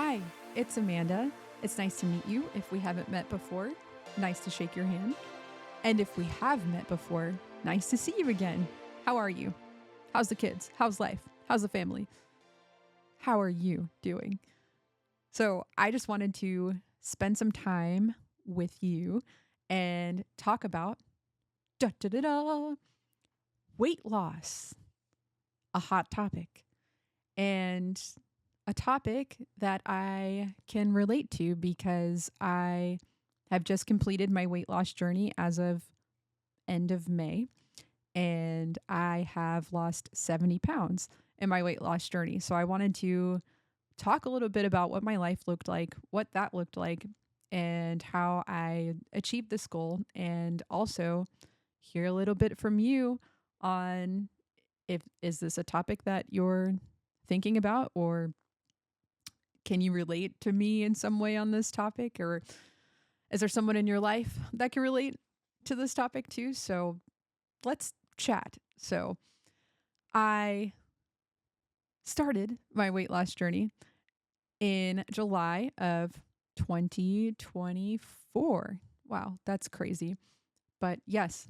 Hi, it's Amanda. It's nice to meet you if we haven't met before. Nice to shake your hand. And if we have met before, nice to see you again. How are you? How's the kids? How's life? How's the family? How are you doing? So, I just wanted to spend some time with you and talk about da da da da weight loss, a hot topic, and a topic that I can relate to because I have just completed my weight loss journey as of end of May, and I have lost 70 pounds in my weight loss journey. So I wanted to talk a little bit about what my life looked like, what that looked like, and how I achieved this goal, and also hear a little bit from you on if is this a topic that you're thinking about, or can you relate to me in some way on this topic, or is there someone in your life that can relate to this topic too? So let's chat. So I started my weight loss journey in July of 2024. Wow, that's crazy. But yes,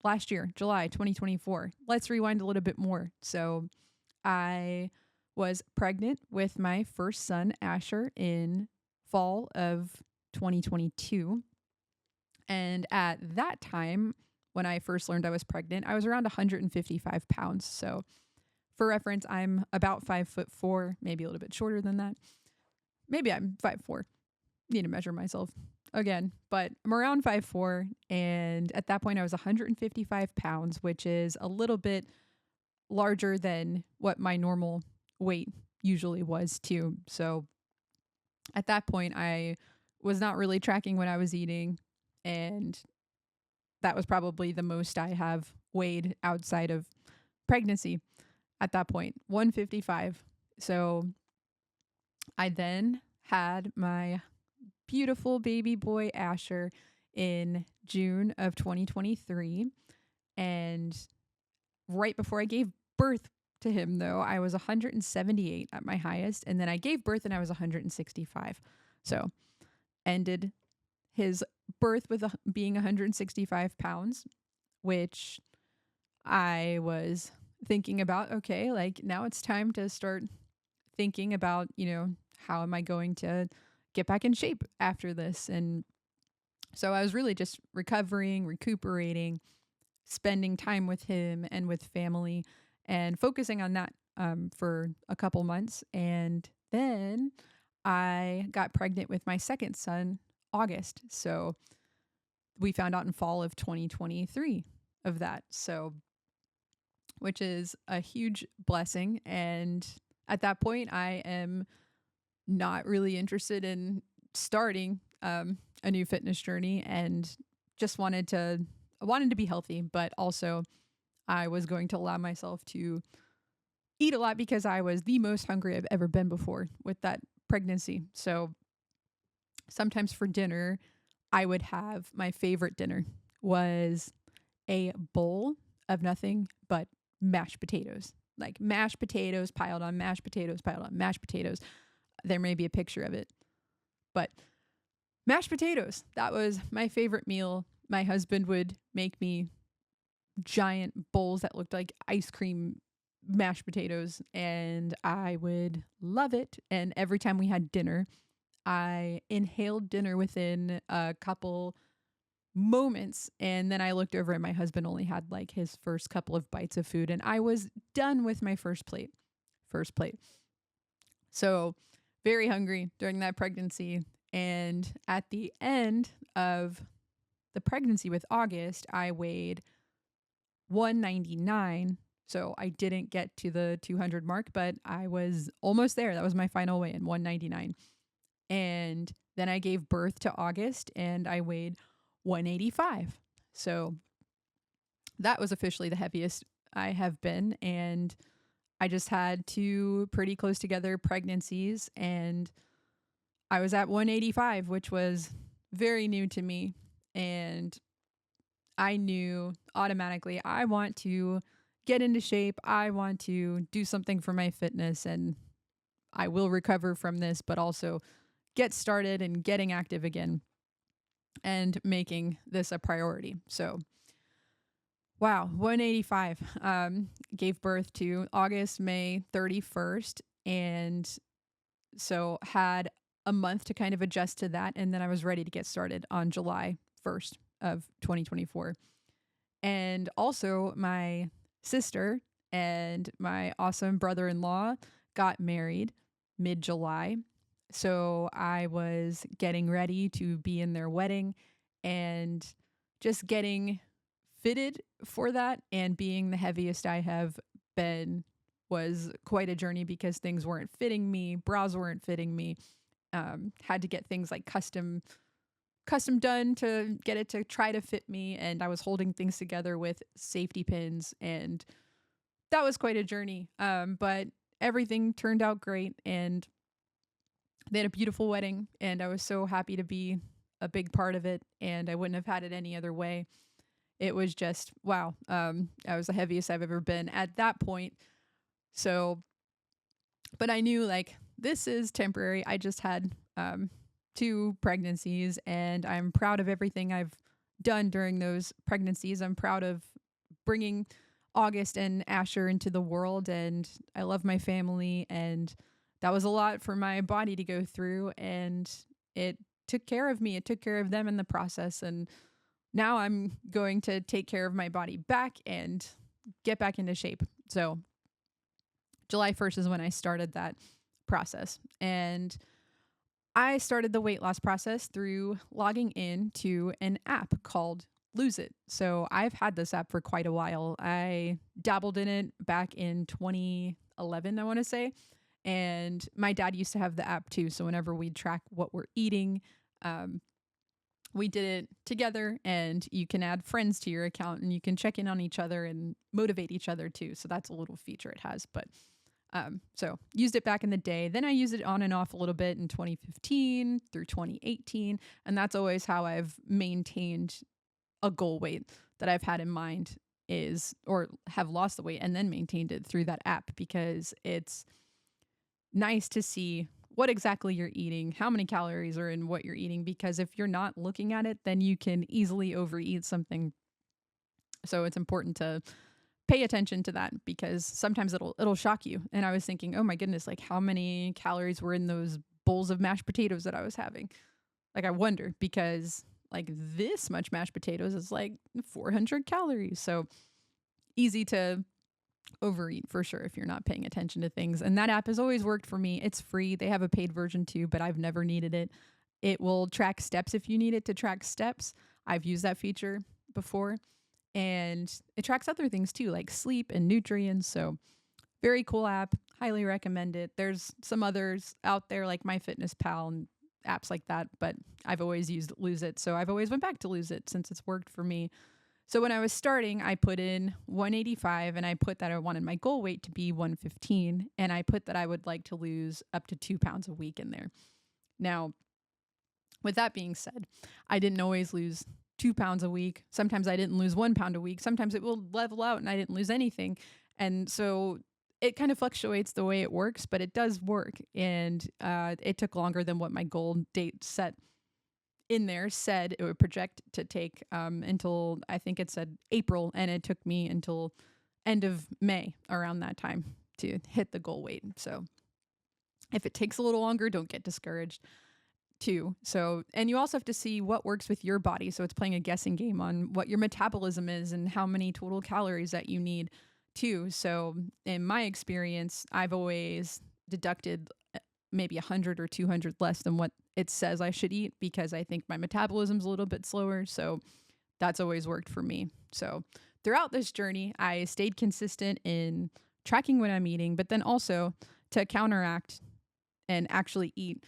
last year, July 2024. Let's rewind a little bit more. So I was pregnant with my first son, Asher, in fall of 2022. And at that time, when I first learned I was pregnant, I was around 155 pounds. So for reference, I'm about 5'4", maybe a little bit shorter than that. Maybe I'm 5'4". Need to measure myself again, but I'm around 5'4". And at that point I was 155 pounds, which is a little bit larger than what my normal weight usually was too. So at that point I was not really tracking what I was eating, and that was probably the most I have weighed outside of pregnancy at that point, 155. So I then had my beautiful baby boy Asher in June of 2023. And right before I gave birth to him, though, I was 178 at my highest. And then I gave birth and I was 165. So ended his birth with being 165 pounds, which I was thinking about, okay, like now it's time to start thinking about, how am I going to get back in shape after this? And so I was really just recovering, recuperating, spending time with him and with family, and focusing on that for a couple months. And then I got pregnant with my second son, August. So we found out in fall of 2023 of that. So, which is a huge blessing. And at that point, I am not really interested in starting a new fitness journey, and just wanted to be healthy, but also I was going to allow myself to eat a lot because I was the most hungry I've ever been before with that pregnancy. So sometimes for dinner, I would have my favorite dinner was a bowl of nothing but mashed potatoes. Like mashed potatoes piled on mashed potatoes piled on mashed potatoes. There may be a picture of it, but mashed potatoes, that was my favorite meal. My husband would make me giant bowls that looked like ice cream mashed potatoes, and I would love it. And every time we had dinner, I inhaled dinner within a couple moments, and then I looked over and my husband only had like his first couple of bites of food, and I was done with my first plate. First plate. So very hungry during that pregnancy. And at the end of the pregnancy with August, I weighed 199. So I didn't get to the 200 mark, but I was almost there. That was my final weigh in, 199. And then I gave birth to August and I weighed 185. So that was officially the heaviest I have been. And I just had two pretty close together pregnancies, and I was at 185, which was very new to me. And I knew automatically I want to get into shape. I want to do something for my fitness. And I will recover from this, but also get started and getting active again and making this a priority. So, wow, 185. Gave birth to August, May 31st. And so had a month to kind of adjust to that. And then I was ready to get started on July 1st of 2024. And also, my sister and my awesome brother in law got married mid July. So I was getting ready to be in their wedding and just getting fitted for that. And being the heaviest I have been was quite a journey because things weren't fitting me, bras weren't fitting me. Had to get things like custom done to get it to try to fit me, and I was holding things together with safety pins, and that was quite a journey. But everything turned out great, and they had a beautiful wedding, and I was so happy to be a big part of it, and I wouldn't have had it any other way. It was just wow. I was the heaviest I've ever been at that point. So, but I knew like this is temporary. I just had two pregnancies, and I'm proud of everything I've done during those pregnancies. I'm proud of bringing August and Asher into the world, and I love my family, and that was a lot for my body to go through, and it took care of me. It took care of them in the process, and now I'm going to take care of my body back and get back into shape. So July 1st is when I started that process. And I started the weight loss process through logging in to an app called Lose It. So I've had this app for quite a while. I dabbled in it back in 2011, I want to say. And my dad used to have the app too. So whenever we track what we're eating, we did it together, and you can add friends to your account and you can check in on each other and motivate each other too. So that's a little feature it has. But so used it back in the day. Then I used it on and off a little bit in 2015 through 2018. And that's always how I've maintained a goal weight that I've had in mind is, or have lost the weight and then maintained it through that app, because it's nice to see what exactly you're eating, how many calories are in what you're eating, because if you're not looking at it, then you can easily overeat something. So it's important to pay attention to that, because sometimes it'll shock you. And I was thinking, oh my goodness, like how many calories were in those bowls of mashed potatoes that I was having? Like I wonder, because like this much mashed potatoes is like 400 calories. So easy to overeat for sure if you're not paying attention to things. And that app has always worked for me. It's free. They have a paid version too, but I've never needed it. It will track steps if you need it to track steps. I've used that feature before. And it tracks other things too, like sleep and nutrients. So very cool app. Highly recommend it. There's some others out there like MyFitnessPal and apps like that, but I've always used Lose It. So I've always went back to Lose It since it's worked for me. So when I was starting, I put in 185, and I put that I wanted my goal weight to be 115. And I put that I would like to lose up to 2 pounds a week in there. Now, with that being said, I didn't always lose 2 pounds a week. Sometimes I didn't lose 1 pound a week. Sometimes it will level out and I didn't lose anything. And so it kind of fluctuates the way it works, but it does work. And it took longer than what my goal date set in there said it would project to take until I think it said April, and it took me until end of May around that time to hit the goal weight. So if it takes a little longer, don't get discouraged too. So, and you also have to see what works with your body. So it's playing a guessing game on what your metabolism is and how many total calories that you need too. So in my experience, I've always deducted maybe 100 or 200 less than what it says I should eat, because I think my metabolism's a little bit slower. So that's always worked for me. So throughout this journey, I stayed consistent in tracking what I'm eating, but then also to counteract and actually eat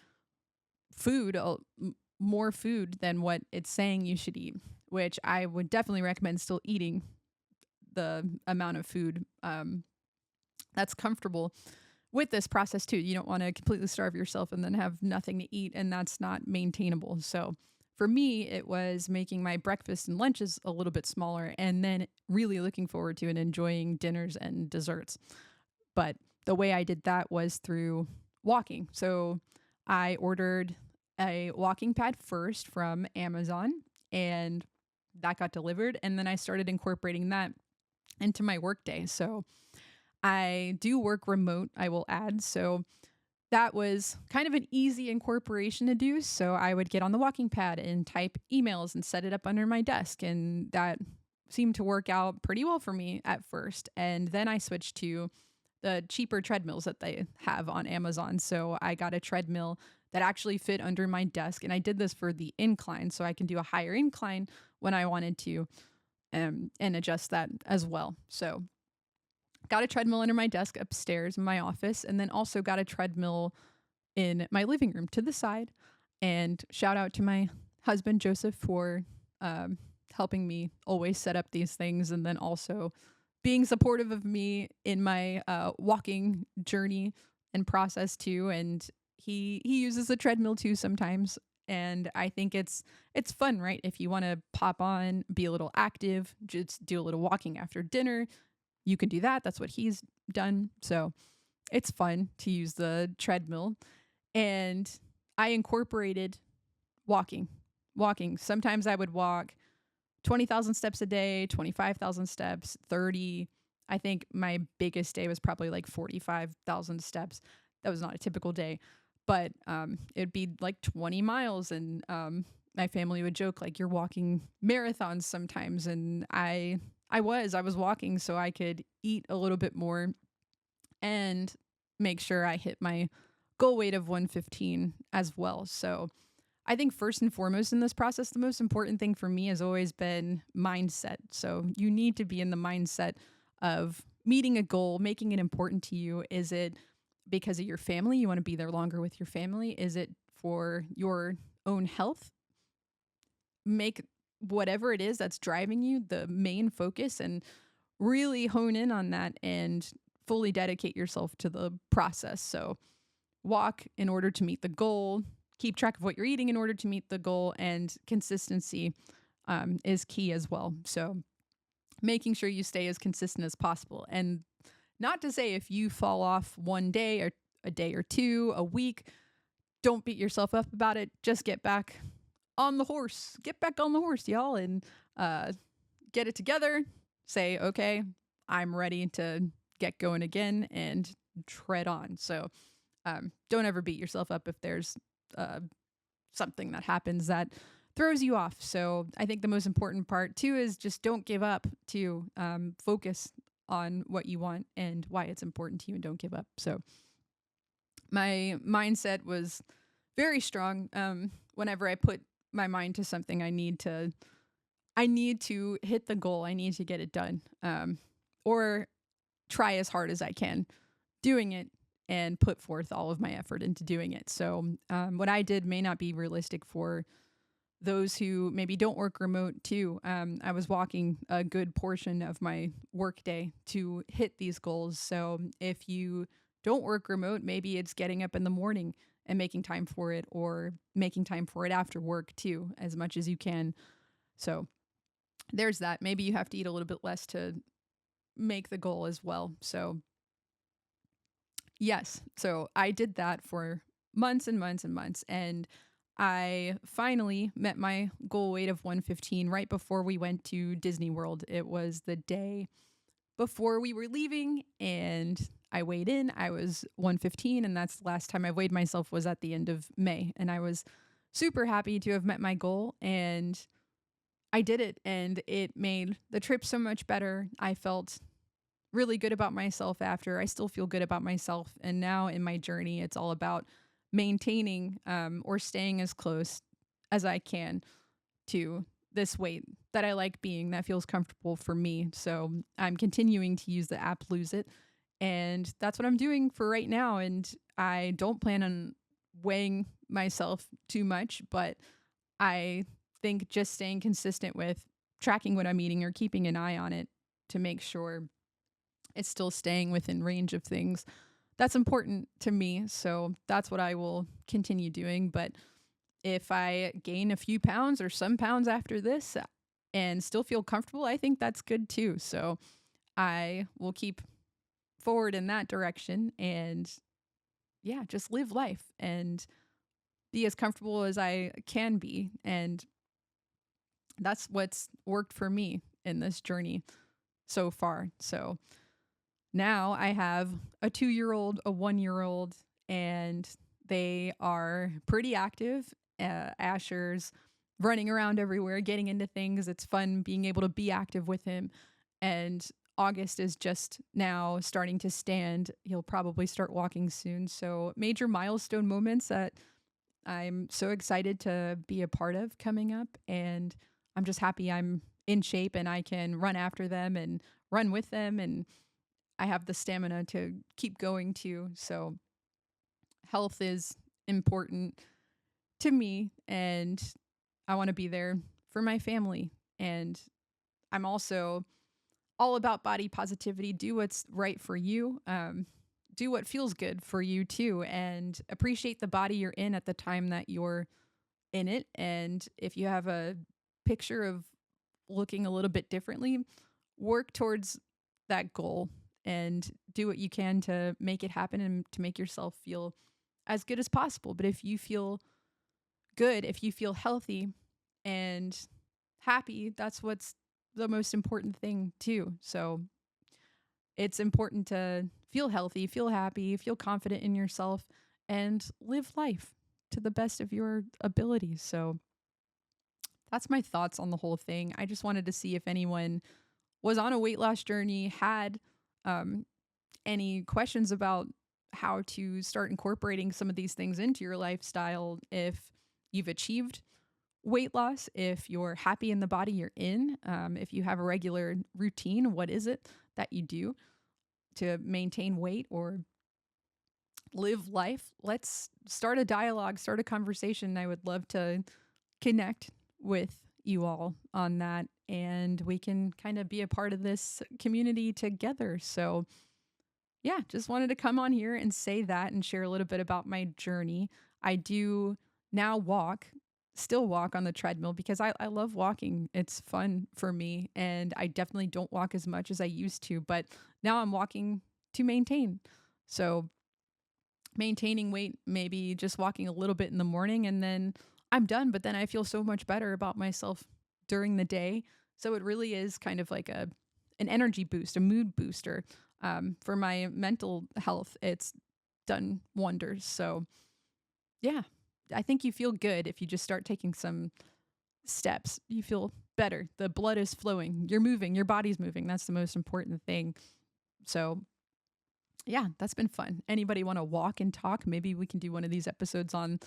food, more food than what it's saying you should eat, which I would definitely recommend still eating the amount of food that's comfortable with this process too. You don't want to completely starve yourself and then have nothing to eat, and that's not maintainable. So for me, it was making my breakfast and lunches a little bit smaller, and then really looking forward to and enjoying dinners and desserts. But the way I did that was through walking. So I ordered a walking pad first from Amazon, and that got delivered. And then I started incorporating that into my workday. So I do work remote, I will add. So that was kind of an easy incorporation to do. So I would get on the walking pad and type emails and set it up under my desk. And that seemed to work out pretty well for me at first. And then I switched to the cheaper treadmills that they have on Amazon. So I got a treadmill that actually fit under my desk. And I did this for the incline. So I can do a higher incline when I wanted to, and adjust that as well. So got a treadmill under my desk upstairs in my office, and then also got a treadmill in my living room to the side. And shout out to my husband, Joseph, for helping me always set up these things, and then also being supportive of me in my walking journey and process too. And he uses the treadmill too sometimes. And I think it's fun, right? If you want to pop on, be a little active, just do a little walking after dinner, you can do that. That's what he's done. So it's fun to use the treadmill. And I incorporated walking. Walking. Sometimes I would walk 20,000 steps a day, 25,000 steps, 30. I think my biggest day was probably like 45,000 steps. That was not a typical day, but it'd be like 20 miles. And my family would joke, like, you're walking marathons sometimes. And I was walking so I could eat a little bit more and make sure I hit my goal weight of 115 as well. So I think first and foremost in this process, the most important thing for me has always been mindset. So you need to be in the mindset of meeting a goal, making it important to you. Is it because of your family? You want to be there longer with your family? Is it for your own health? Make whatever it is that's driving you the main focus, and really hone in on that and fully dedicate yourself to the process. So walk in order to meet the goal, keep track of what you're eating in order to meet the goal, and consistency is key as well. So making sure you stay as consistent as possible. And not to say if you fall off one day or a day or two, a week, don't beat yourself up about it. Just get back on the horse. Get back on the horse, y'all, and get it together. Say, okay, I'm ready to get going again and tread on. So don't ever beat yourself up if there's something that happens that throws you off. So I think the most important part too is just don't give up, to focus on what you want and why it's important to you, and don't give up. So my mindset was very strong. Whenever I put my mind to something, I need to hit the goal. I need to get it done, or try as hard as I can doing it and put forth all of my effort into doing it. So what I did may not be realistic for those who maybe don't work remote too. I was walking a good portion of my work day to hit these goals. So if you don't work remote, maybe it's getting up in the morning and making time for it, or making time for it after work too, as much as you can. So there's that. Maybe you have to eat a little bit less to make the goal as well. So yes, so I did that for months and months and months, and I finally met my goal weight of 115 right before we went to Disney World. It was the day before we were leaving, and I weighed in. I was 115, and that's the last time I weighed myself, was at the end of May. And I was super happy to have met my goal, and I did it, and it made the trip so much better. I felt really good about myself after. I still feel good about myself. And now in my journey, it's all about maintaining or staying as close as I can to this weight that I like being, that feels comfortable for me. So I'm continuing to use the app Lose It. And that's what I'm doing for right now. And I don't plan on weighing myself too much, but I think just staying consistent with tracking what I'm eating or keeping an eye on it to make sure it's still staying within range of things, that's important to me. So that's what I will continue doing. But if I gain a few pounds or some pounds after this and still feel comfortable, I think that's good too. So I will keep forward in that direction and yeah, just live life and be as comfortable as I can be. And that's what's worked for me in this journey so far. So now I have a 2-year old, a 1-year old, and they are pretty active. Asher's running around everywhere, getting into things. It's fun being able to be active with him. And August is just now starting to stand. He'll probably start walking soon. So, major milestone moments that I'm so excited to be a part of coming up. And I'm just happy I'm in shape and I can run after them and run with them. And I have the stamina to keep going too. So, health is important to me. And I want to be there for my family. And I'm also all about body positivity. Do what's right for you. Do what feels good for you too. And appreciate the body you're in at the time that you're in it. And if you have a picture of looking a little bit differently, work towards that goal and do what you can to make it happen and to make yourself feel as good as possible. But if you feel good, if you feel healthy and happy, that's what's the most important thing, too. So it's important to feel healthy, feel happy, feel confident in yourself, and live life to the best of your abilities. So that's my thoughts on the whole thing. I just wanted to see if anyone was on a weight loss journey, had um, any questions about how to start incorporating some of these things into your lifestyle, if you've achieved weight loss, if you're happy in the body you're in, if you have a regular routine, what is it that you do to maintain weight or live life? Let's start a dialogue, start a conversation. I would love to connect with you all on that, and we can kind of be a part of this community together. So, yeah, just wanted to come on here and say that and share a little bit about my journey. I do now still walk on the treadmill because I love walking. It's fun for me. And I definitely don't walk as much as I used to, but now I'm walking to maintain. So, maintaining weight, maybe just walking a little bit in the morning and then I'm done. But then I feel so much better about myself during the day. So, it really is kind of like an energy boost, a mood booster for my mental health. It's done wonders. So, yeah, I think you feel good if you just start taking some steps. You feel better. The blood is flowing. You're moving. Your body's moving. That's the most important thing. So, yeah, that's been fun. Anybody want to walk and talk? Maybe we can do one of these episodes on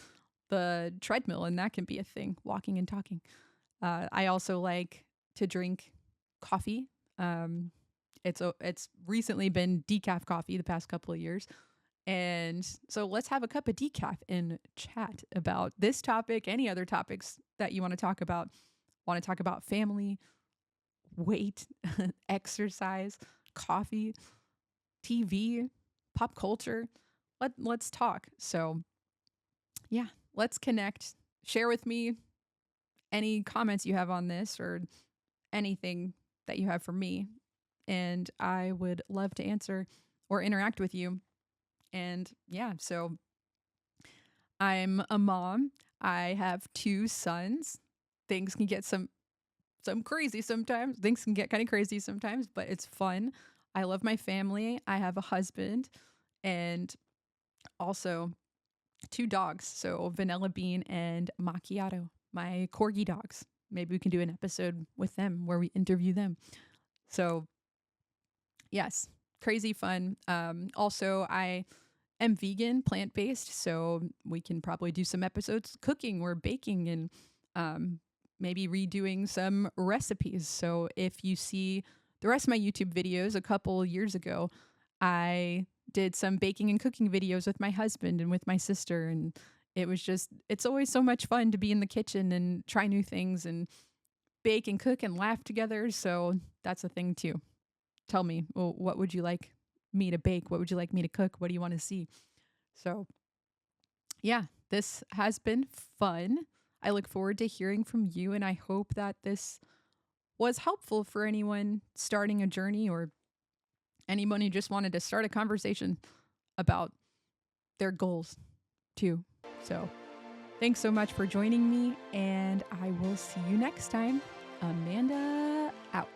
the treadmill and that can be a thing, walking and talking. I also like to drink coffee. Um, it's recently been decaf coffee the past couple of years. And so let's have a cup of decaf and chat about this topic, any other topics that you want to talk about. Want to talk about family, weight, exercise, coffee, TV, pop culture. Let's talk. So, yeah, let's connect. Share with me any comments you have on this or anything that you have for me. And I would love to answer or interact with you. And yeah, so I'm a mom. I have 2 sons. Things can get some crazy sometimes. Things can get kind of crazy sometimes, but it's fun. I love my family. I have a husband and also 2 dogs. So Vanilla Bean and Macchiato, my corgi dogs. Maybe we can do an episode with them where we interview them. So, yes, crazy fun. Also, I am vegan, plant based, so we can probably do some episodes cooking or baking and maybe redoing some recipes. So if you see the rest of my YouTube videos a couple years ago, I did some baking and cooking videos with my husband and with my sister. And it's always so much fun to be in the kitchen and try new things and bake and cook and laugh together. So that's a thing too. Tell me, well, what would you like me to bake? What would you like me to cook? What do you want to see? So, yeah, this has been fun. I look forward to hearing from you, and I hope that this was helpful for anyone starting a journey or anyone who just wanted to start a conversation about their goals too. So thanks so much for joining me, and I will see you next time. Amanda out.